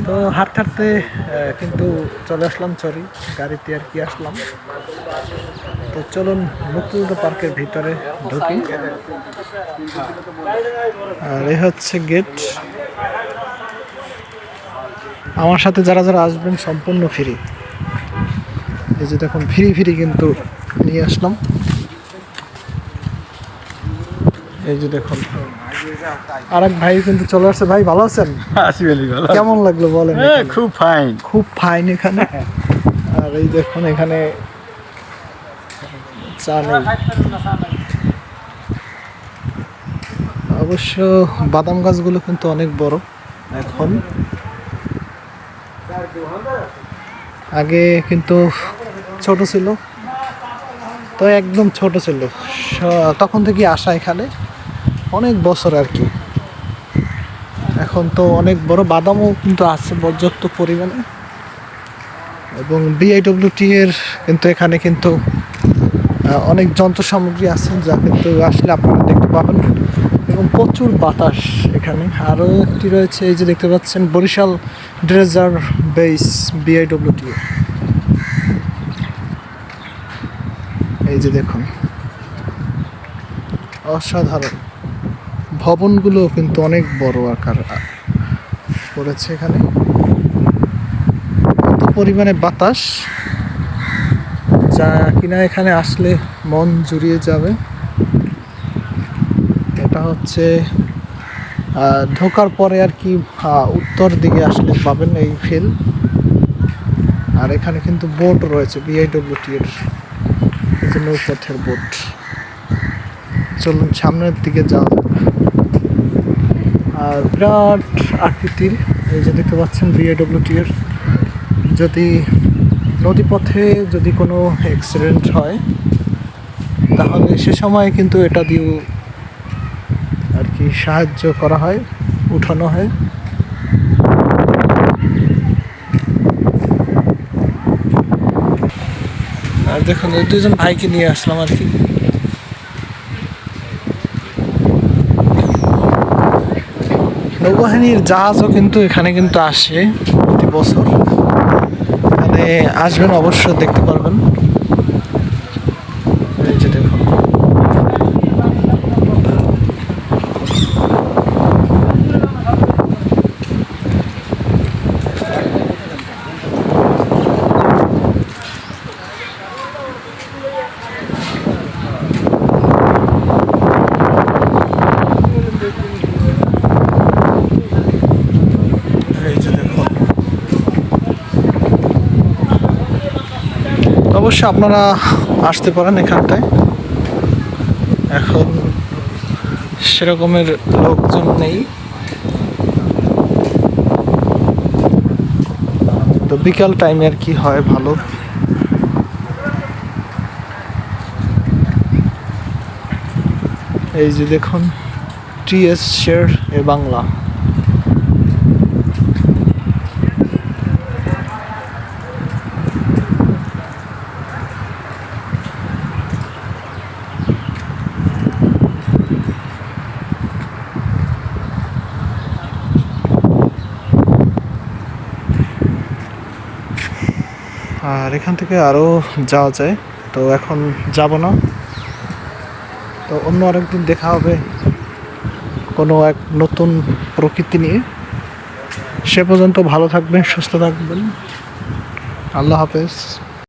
তো হাঁটতে হাঁটতে কিন্তু চলে আসলাম চরি গাড়িতে আর কি আসলাম। তো চলুন মুক্তিযুদ্ধ পার্কের ভিতরে ঢুকি। আর এই হচ্ছে গেট। আমার সাথে যারা যারা আসবেন সম্পূর্ণ ফ্রি। এই যে দেখুন ফ্রি ফ্রি কিন্তু নিয়ে আসলাম। এই যে দেখুন আরেক ভাই কিন্তু চলে আসছে। ভাই ভালো আছেন? কেমন লাগলো বলেন? খুব ফাইন, খুব ফাইন এখানে। আর এই দেখুন এখানে চা নেই। অবশ্য বাদাম গাছগুলো কিন্তু অনেক বড় এখন, আগে কিন্তু ছোট ছিল। তো একদম ছোট ছিল তখন থেকে আসা এখানে অনেক বছর আর কি। এখন তো অনেক বড়, বাদামও কিন্তু আছে পর্যাপ্ত পরিমাণে। এবং বিআইডব্লিউটি এর কিন্তু এখানে কিন্তু অনেক যন্ত্র সামগ্রী আছে যা কিন্তু আসলে আপনারা দেখতে পাবেন। এবং প্রচুর বাতাস এখানে। আরও একটি রয়েছে, এই যে দেখতে পাচ্ছেন বরিশাল ড্রেজার বেস বিআইডব্লিউটি। এই যে দেখুন অসাধারণ ভবনগুলো কিন্তু অনেক বড় আকার করেছে এখানে। এত পরিমাণে বাতাস যা কিনা এখানে আসলে মন জুড়িয়ে যাবে। এটা হচ্ছে ঢোকার পরে আর কি উত্তর দিকে আসলে পাবেন এই ফিল। আর এখানে কিন্তু বোট রয়েছে বিআইডব্লিউটি এর, নৌপথের বোট। চলুন সামনের দিকে যাওয়া যাবে। আর বিরাট আকৃতির এই যে দেখতে পাচ্ছেন বিআইডব্লিউটি এর। যদি নদীপথে যদি কোনো অ্যাক্সিডেন্ট হয় তাহলে সে সময় কিন্তু এটা দিয়েও আর কি সাহায্য করা হয়, উঠানো হয়। আর দেখুন দুজন ভাইকে নিয়ে আসলাম আর কি। নৌবাহিনীর জাহাজও কিন্তু এখানে কিন্তু আসে প্রতি বছর। এখানে আসবেন অবশ্য দেখতে পারবেন। এই যে দেখুন অবশ্যই আপনারা আসতে পারেন এখানটায়। এখন সেরকমের লোকজন নেই, তো বিকাল টাইমে আর কি হয় ভালো। এই যে দেখুন টিএস শের এ বাংলা। আর এখান থেকে আরও যাওয়া যায়, তো এখন যাব না। তো অন্য আরেকদিন দেখা হবে কোনো এক নতুন প্রকৃতি নিয়ে। সে পর্যন্ত ভালো থাকবেন, সুস্থ থাকবেন। আল্লাহ হাফেজ।